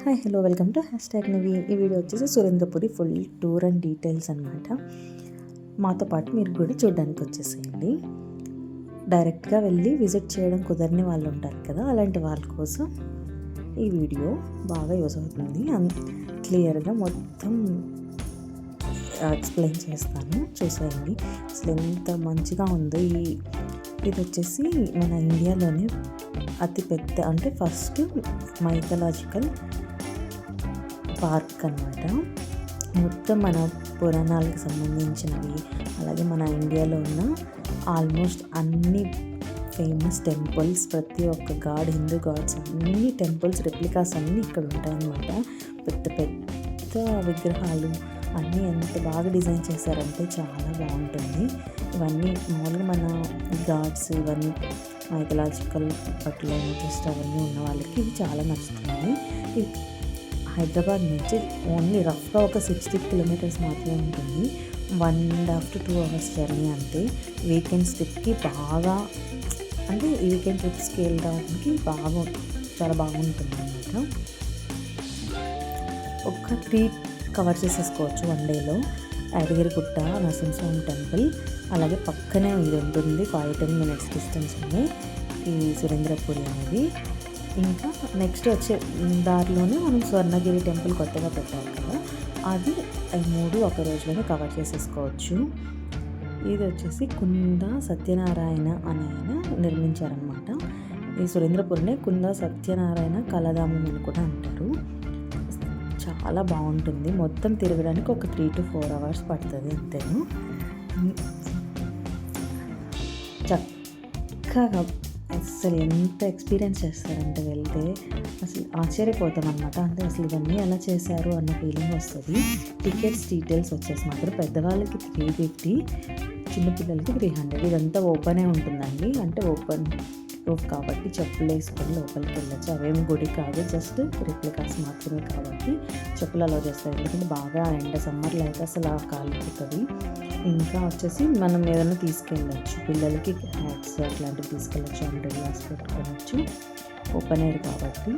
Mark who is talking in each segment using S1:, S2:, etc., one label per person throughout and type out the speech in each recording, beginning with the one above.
S1: Hi hello welcome to #నివి. ఈ video వచ్చేసి Surendrapuri full tour and details అనమాట. మాతో పాటు మీరు గుడి చూడడానికి వచ్చేసేయండి. డైరెక్ట్గా వెళ్ళి విజిట్ చేయడం కుదరని వాళ్ళు ఉంటారు కదా, అలాంటి వాళ్ళ కోసం ఈ వీడియో బాగా యూజ్ అవుతుంది. క్లియర్గా మొత్తం ఎక్స్ప్లెయిన్ చేస్తాను, చూసేయండి. అసలు ఎంత మంచిగా ఉందో. ఇది వచ్చేసి మన ఇండియాలోనే అతిపెద్ద, అంటే ఫస్ట్ మైథలాజికల్ పార్క్ అనమాట. మొత్తం మన పురాణాలకు సంబంధించినవి, అలాగే మన ఇండియాలో ఉన్న ఆల్మోస్ట్ అన్ని ఫేమస్ టెంపుల్స్, ప్రతి ఒక్క గాడ్, హిందూ గాడ్స్ అన్ని టెంపుల్స్ రెప్లికాస్ అన్నీ ఇక్కడ ఉంటాయన్నమాట. పెద్ద పెద్ద విగ్రహాలు అన్నీ ఎంత బాగా డిజైన్ చేశారంటే చాలా బాగుంటుంది. ఇవన్నీ మామూలుగా మన గాడ్స్, ఇవన్నీ మైథలాజికల్ పట్ల ఇంట్రెస్ట్ అవన్నీ ఉన్న వాళ్ళకి ఇది చాలా నచ్చుతుంది. ఇది హైదరాబాద్ నుంచి ఓన్లీ రఫ్గా ఒక 60 కిలోమీటర్స్ మాత్రమే ఉంటుంది. 1.5 to 2 hours జర్నీ అంతే. వీకెండ్స్ ట్రిప్కి బాగా, అంటే ఈ వీకెండ్ ట్రిప్స్కి వెళ్ళడానికి చాలా బాగుంటుంది అన్నమాట. ఒక 3 కవర్ చేసేసుకోవచ్చు 1 డేలో. యాదగిరిగుట్ట, నరసింహస్వామి టెంపుల్, అలాగే పక్కనే ఇది ఉంటుంది, 5-10 minutes డిస్టెన్స్ ఉంది ఈ సురేంద్రపురి అనేది. ఇంకా నెక్స్ట్ వచ్చే దారిలోనే మనం స్వర్ణగిరి టెంపుల్ కొత్తగా పెట్టారు కదా, అది 3 ఒక రోజులోనే కవర్ చేసేసుకోవచ్చు. ఇది వచ్చేసి కుంద సత్యనారాయణ అని ఆయన నిర్మించారనమాట. ఈ సురేంద్రపురినే కుంద సత్యనారాయణ కళాధామం అని కూడా అంటారు. చాలా బాగుంటుంది. మొత్తం తిరగడానికి ఒక 3 to 4 hours పడుతుంది అంతేను. చక్కగా అసలు ఎంత ఎక్స్పీరియన్స్ చేస్తారంటే వెళ్తే అసలు ఆశ్చర్యపోతాం అనమాట. అంటే అసలు ఇవన్నీ ఎలా చేశారు అన్న ఫీలింగ్ వస్తుంది. టికెట్స్ డీటెయిల్స్ వచ్చేసి మాత్రం పెద్దవాళ్ళకి 350, చిన్నపిల్లలకి 300. ఇదంతా ఓపెనే ఉంటుందండి, అంటే ఓపెన్ రూఫ్ కాబట్టి చెప్పులు వేసుకొని లోపలికి వెళ్ళచ్చు. అవేం గుడి కాదు, జస్ట్ రిప్లికాస్ మాత్రమే కాబట్టి చెప్పులు అలా చేస్తారు. ఎందుకంటే బాగా ఎండ సమ్మర్లో అయితే అసలు కాలిపోతుంది. ఇంకా వచ్చేసి మనం ఏదైనా తీసుకెళ్ళచ్చు, పిల్లలకి హ్యాట్స్ అట్లాంటివి తీసుకెళ్ళచ్చు, అంబ్రెల్లాస్ పెట్టుకోవచ్చు. ఓపెన్ ఎయిర్ కాబట్టి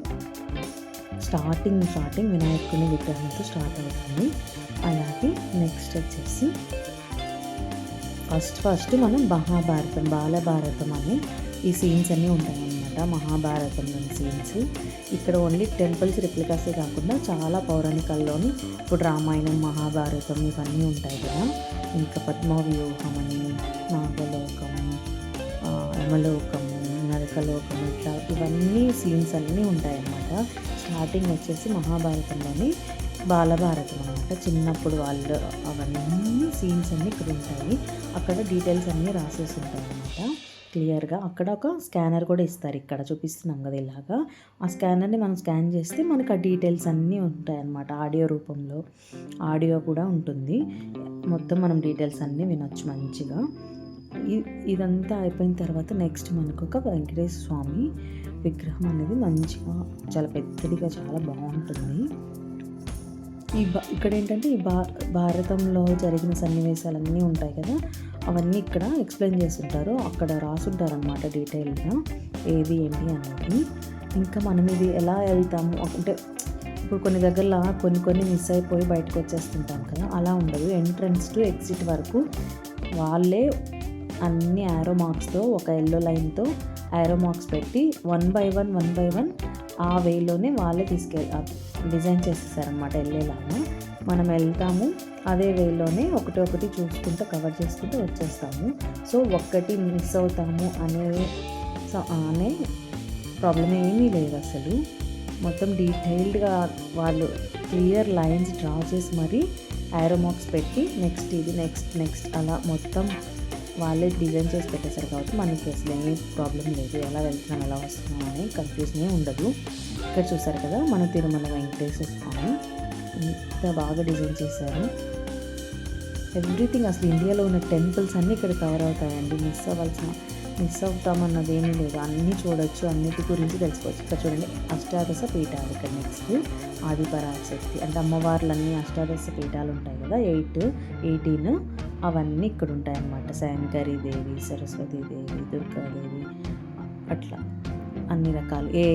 S1: స్టార్టింగ్ వినాయకుని విగ్రహంతో స్టార్ట్ అవుతుంది. అలాగే నెక్స్ట్ వచ్చేసి ఫస్ట్ మనం బాలభారతం అని ఈ సీన్స్ అన్నీ ఉంటాయన్నమాట. మహాభారతంలోని సీన్స్ ఇక్కడ ఓన్లీ టెంపుల్స్ రిప్లికాసే కాకుండా చాలా పౌరాణికాల్లోని ఇప్పుడు రామాయణం, మహాభారతం ఇవన్నీ ఉంటాయి కదా. ఇంకా పద్మవ్యూహం అని, నాగలోకము, యమలోకము, నరకలోకము, ఇట్లా ఇవన్నీ సీన్స్ అన్నీ ఉంటాయన్నమాట. స్టార్టింగ్ వచ్చేసి మహాభారతంలోని బాలభారతం అనమాట. చిన్నప్పుడు వాళ్ళు అవన్నీ సీన్స్ అన్నీ ఇక్కడ ఉంటాయి. అక్కడ డీటెయిల్స్ అన్నీ రాసేసి ఉంటాయి అన్నమాట క్లియర్గా. అక్కడ ఒక స్కానర్ కూడా ఇస్తారు, ఇక్కడ చూపిస్తున్నాం కదా ఇలాగా. ఆ స్కానర్ని మనం స్కాన్ చేస్తే మనకు ఆ డీటెయిల్స్ అన్నీ ఉంటాయి అన్నమాట. ఆడియో రూపంలో ఆడియో కూడా ఉంటుంది. మొత్తం మనం డీటెయిల్స్ అన్నీ వినొచ్చు మంచిగా. ఇదంతా అయిపోయిన తర్వాత నెక్స్ట్ మనకు ఒక వెంకటేశ్వర స్వామి విగ్రహం అనేది మంచిగా చాలా పెద్దదిగా చాలా బాగుంటుంది. ఇక్కడ ఏంటంటే ఈ భారతంలో జరిగిన సన్నివేశాలన్నీ ఉంటాయి కదా, అవన్నీ ఇక్కడ ఎక్స్ప్లెయిన్ చేస్తుంటారు. అక్కడ రాసుంటారనమాట డీటెయిల్గా ఏది ఏంటి అనేది. ఇంకా మనం ఇది ఎలా వెళ్తాము అంటే ఇప్పుడు కొన్ని దగ్గరలో కొన్ని మిస్ అయిపోయి బయటకు వచ్చేస్తుంటాం కదా, అలా ఉండదు. ఎంట్రన్స్ టు ఎగ్జిట్ వరకు వాళ్ళే అన్ని యారో మార్క్స్తో, ఒక ఎల్లో లైన్తో యారో మార్క్స్ పెట్టి 1 by 1 ఆ వేలోనే వాళ్ళే డిజైన్ చేసేసారనమాట వెళ్ళేలాగా. మనం వెళ్తాము అదే వేలోనే ఒకటి చూసుకుంటూ కవర్ చేసుకుంటూ వచ్చేస్తాము. సో ఒక్కటి మిస్ అవుతాము అనే ప్రాబ్లం ఏమీ లేదు అసలు. మొత్తం డీటెయిల్డ్గా వాళ్ళు క్లియర్ లైన్స్ డ్రా చేసి మరీ యారో మార్క్స్ పెట్టి నెక్స్ట్ ఇది నెక్స్ట్ అలా మొత్తం వాళ్ళే డిజైన్ చేసి పెట్టేశారు కాబట్టి మనకి అసలు ఏమీ ప్రాబ్లం లేదు. ఎలా వెళ్తున్నాం ఎలా వస్తున్నాం అని కన్ఫ్యూజనే ఉండదు. ఇక్కడ చూసారు కదా మన తిరుమల వెంకటేశ్వర స్వామి ఎంత బాగా డిజైన్ చేశారు. ఎవ్రీథింగ్ అసలు ఇండియాలో ఉన్న టెంపుల్స్ అన్నీ ఇక్కడ కవర్ అవుతాయండి. మిస్ అవుతామన్నది ఏమీ లేదు, అన్నీ చూడొచ్చు, అన్నిటి గురించి తెలుసుకోవచ్చు. ఇక్కడ చూడండి అష్టాదశ పీఠాలు. ఇక్కడ నెక్స్ట్ ఆదిపరాశక్తి అంటే అమ్మవార్లన్నీ అష్టాదశ పీఠాలు ఉంటాయి కదా, 18 అవన్నీ ఇక్కడ ఉంటాయన్నమాట. శంకరీదేవి, సరస్వతీదేవి, దుర్గాదేవి, అట్లా అన్ని రకాలు ఏ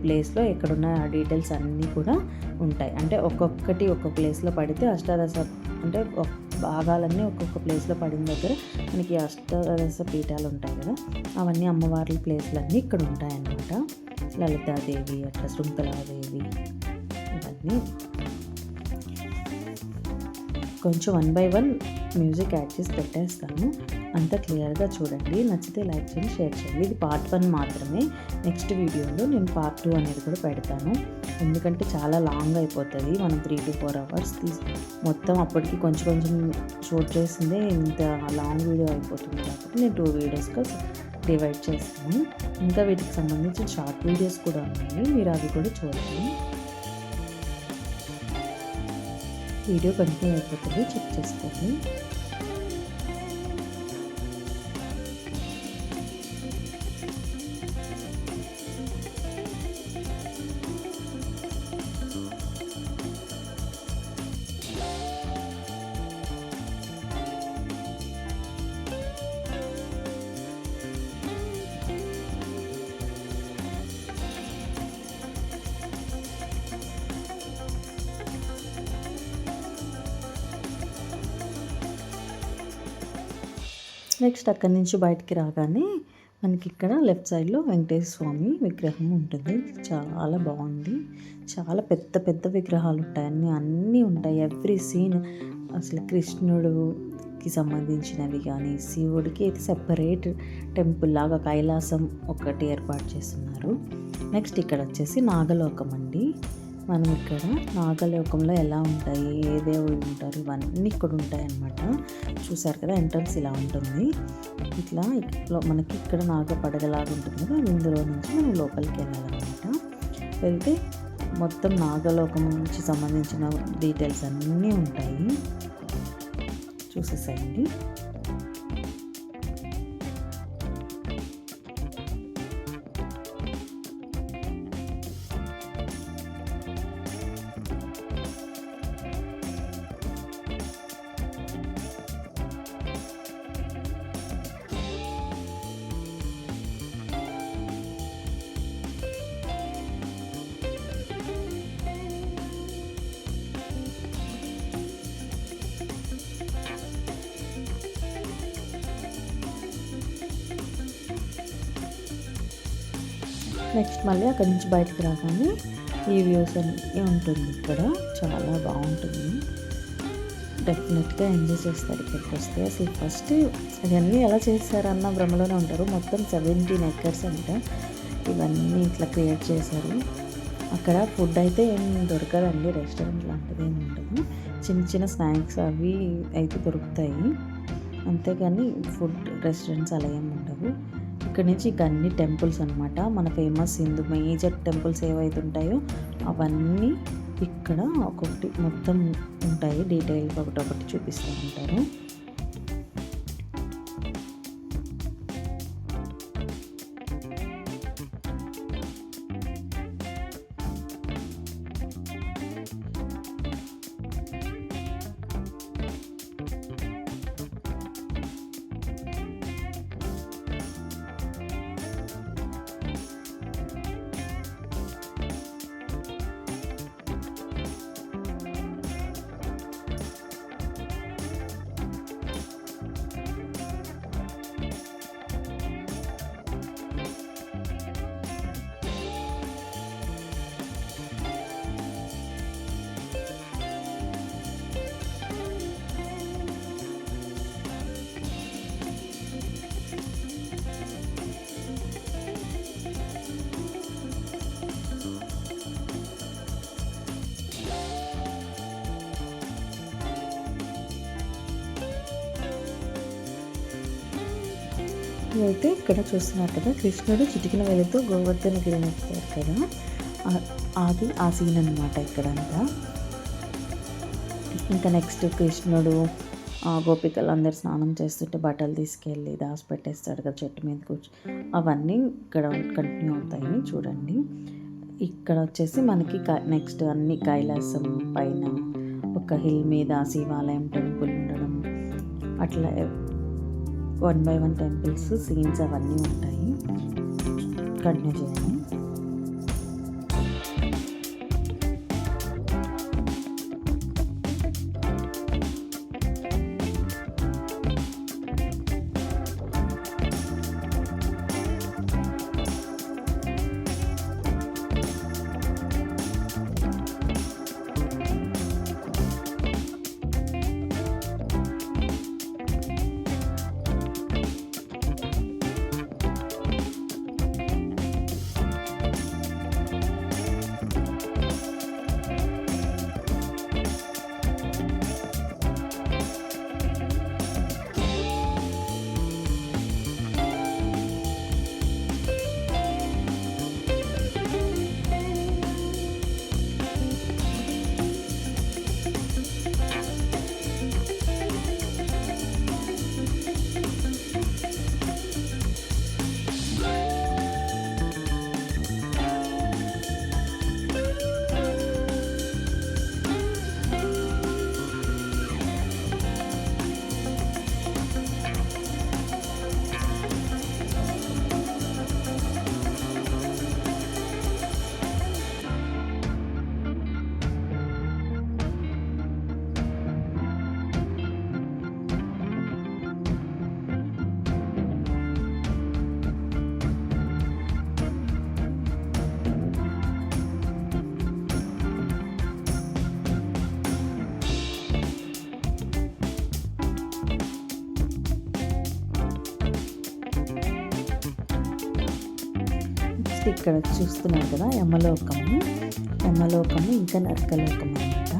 S1: ప్లేస్లో ఎక్కడున్న డీటెయిల్స్ అన్నీ కూడా ఉంటాయి. అంటే ఒక్కొక్కటి ఒక్కొక్క ప్లేస్లో పడితే అష్టాదశ అంటే భాగాలన్నీ ఒక్కొక్క ప్లేస్లో పడిన దగ్గర మనకి అష్టాదశ పీఠాలు ఉంటాయి కదా, అవన్నీ అమ్మవార్ల ప్లేస్లన్నీ ఇక్కడ ఉంటాయన్నమాట. లలితాదేవి అట్లా శృంఖలాదేవి ఇవన్నీ కొంచెం 1 by 1 మ్యూజిక్ యాడ్ చేసి పెట్టేస్తాను. అంతా క్లియర్గా చూడండి. నచ్చితే లైక్ చేయండి, షేర్ చేయండి. ఇది పార్ట్ 1 మాత్రమే. నెక్స్ట్ వీడియోలో నేను పార్ట్ 2 అనేది కూడా పెడతాను. ఎందుకంటే చాలా లాంగ్ అయిపోతుంది. మనం 3 to 4 hours మొత్తం అప్పటికి కొంచెం కొంచెం షూట్ చేసిందే ఇంత లాంగ్ వీడియో అయిపోతుంది కాబట్టి నేను 2 వీడియోస్గా డివైడ్ చేస్తాను. ఇంకా వీటికి సంబంధించిన షార్ట్ వీడియోస్ కూడా ఉన్నాయి, మీరు అవి కూడా చూడండి. వీడియో కంటిన్యూ అయిపోతుంది, చెక్ చేసుకోండి. నెక్స్ట్ అక్కడి నుంచి బయటికి రాగానే మనకి ఇక్కడ లెఫ్ట్ సైడ్లో వెంకటేశ్వర స్వామి విగ్రహం ఉంటుంది. చాలా బాగుంది. చాలా పెద్ద పెద్ద విగ్రహాలు ఉంటాయి, అన్నీ ఉంటాయి. ఎవ్రీ సీన్ అసలు కృష్ణుడికి సంబంధించినవి కానీ, శివుడికి అయితే సెపరేట్ టెంపుల్ లాగా కైలాసం ఒకటి ఏర్పాటు చేస్తున్నారు. నెక్స్ట్ ఇక్కడ వచ్చేసి నాగలోకం అండి. మనం ఇక్కడ నాగలోకంలో ఎలా ఉంటాయి, ఏ దేవుళ్ళు ఉంటారు, ఇవన్నీ ఇక్కడ ఉంటాయి అన్నమాట. చూసారు కదా, ఎంట్రన్స్ ఇలా ఉంటుంది. ఇట్లా మనకి ఇక్కడ నాగ పడగలాగా ఉంటుంది కదా, ఇందులో నుంచి మనం లోపలికి వెళ్ళాలన్నమాట. వెళ్తే మొత్తం నాగలోకం నుంచి సంబంధించిన డీటెయిల్స్ అన్నీ ఉంటాయి, చూసేసేయండి. నెక్స్ట్ మళ్ళీ అక్కడి నుంచి బయటకు రాగానే ఈ వ్యూస్ అన్నీ ఉంటుంది. ఇక్కడ చాలా బాగుంటుంది, డెఫినెట్గా ఎంజాయ్ చేస్తారు ఇక్కడికి వస్తే. అసలు ఫస్ట్ ఇవన్నీ ఎలా చేశారన్న భ్రమలోనే ఉంటారు. మొత్తం 17 acres అంట ఇవన్నీ ఇట్లా క్రియేట్ చేశారు. అక్కడ ఫుడ్ అయితే ఏం దొరకదండి, రెస్టారెంట్ లాంటిది ఏమి ఉండదు. చిన్న చిన్న స్నాక్స్ అవి అయితే దొరుకుతాయి, అంతేగాని ఫుడ్ రెస్టారెంట్స్ అలా ఏమి ఉండవు. ఇక్కడ నుంచి ఇక అన్ని టెంపుల్స్ అనమాట. మన ఫేమస్ హిందూ మేజర్ టెంపుల్స్ ఏవైతే ఉంటాయో అవన్నీ ఇక్కడ ఒక్కొక్కటి మొత్తం ఉంటాయి. డీటెయిల్గా ఒకటొకటి చూపిస్తూ ఉంటారు. అయితే ఇక్కడ చూస్తున్నారు కదా, కృష్ణుడు చిటికిన వేలుతో గోవర్ధన గిరిని ఎక్కుతారు కదా, అది ఆ సీన్ అనమాట ఇక్కడంతా. ఇంకా నెక్స్ట్ కృష్ణుడు గోపికలు అందరు స్నానం చేస్తుంటే బట్టలు తీసుకెళ్ళి దాచిపెట్టేస్తాడు కదా చెట్టు మీద కూర్చో, అవన్నీ ఇక్కడ కంటిన్యూ అవుతాయి చూడండి. ఇక్కడ వచ్చేసి మనకి నెక్స్ట్ అన్ని కైలాసం పైన ఒక హిల్ మీద శివాలయం టెంపుల్ ఉండడం, అట్లా 1 by 1 టెంపుల్స్ సీన్స్ అవన్నీ ఉంటాయి. కంటిన్యూ చేయండి. నెక్స్ట్ ఇక్కడ చూస్తున్నారు కదా యమలోకము ఇంకా నరకలోకం అనమాట.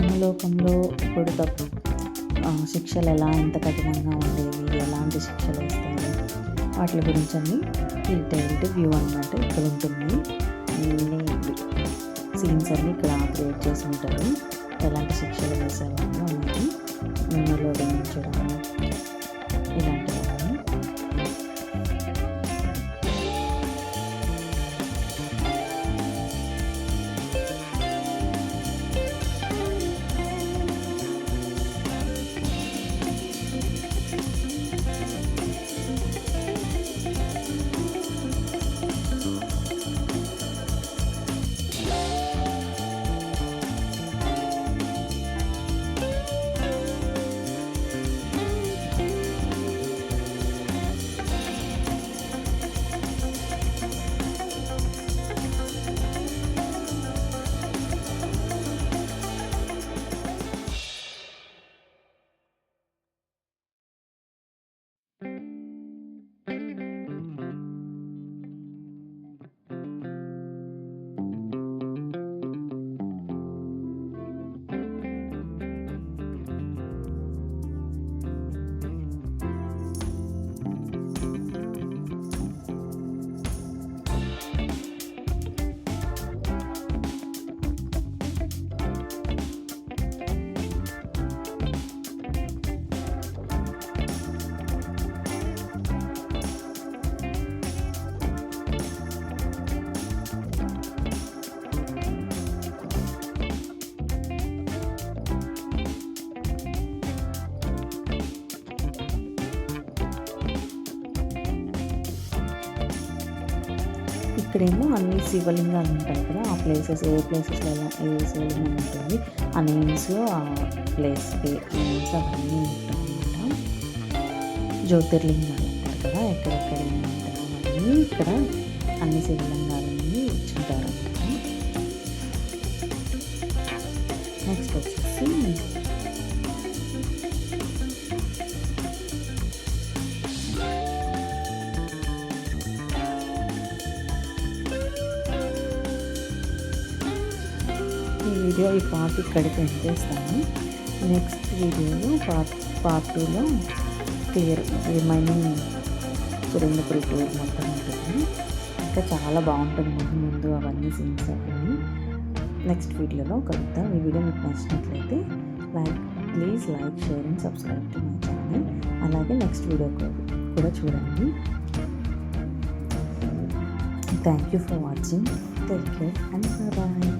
S1: యమలోకంలో ఇప్పుడు శిక్షలు ఎంత కఠినంగా ఉండేవి, ఎలాంటి శిక్షలు వేస్తాయి, వాటి గురించి అన్ని డీటెయిల్డ్ వ్యూ అన్నమాట ఇక్కడ ఉంటుంది. అన్ని సీన్స్ అన్నీ ఇక్కడ క్రియేట్ చేసి ఉంటారు. ఎలాంటి శిక్షలు వేసేవాళ్ళు అనేది మెమోలో వేయించడం ఇలాంటివన్నీ. ఇక్కడేమో అన్ని శివలింగాలు ఉంటాయి కదా, ఆ ప్లేసెస్ ఏ ప్లేసెస్లో ఏ శివలింగం ఉంటుంది, ఆ నేమ్స్లో ఆ ప్లేస్ నేమ్స్ అవన్నీ ఉంటాయి అన్నమాట. జ్యోతిర్లింగాలు అంటారు కదా, ఎక్కడెక్కడ ఉంటారు అవన్నీ ఇక్కడ అన్ని శివలింగాలన్నీ ఇచ్చుంటారు అన్నమాట. నెక్స్ట్ వచ్చేసి ఈ పార్ట్ ఇక్కడికి ఎండ్ చేస్తాను. నెక్స్ట్ వీడియోలో పార్ట్ 2లో క్లియర్ రిమైనింగ్ సురేంద్రపురి టూర్ మొత్తం ఉంటుంది. ఇంకా చాలా బాగుంటుంది ముందు అవన్నీ సీన్స్ అవన్నీ. నెక్స్ట్ వీడియోలో కలుద్దాం. ఈ వీడియో మీకు నచ్చినట్లయితే please like, share and subscribe to my channel. అలాగే నెక్స్ట్ వీడియో కూడా చూడండి. Thank you for watching. Take care and bye.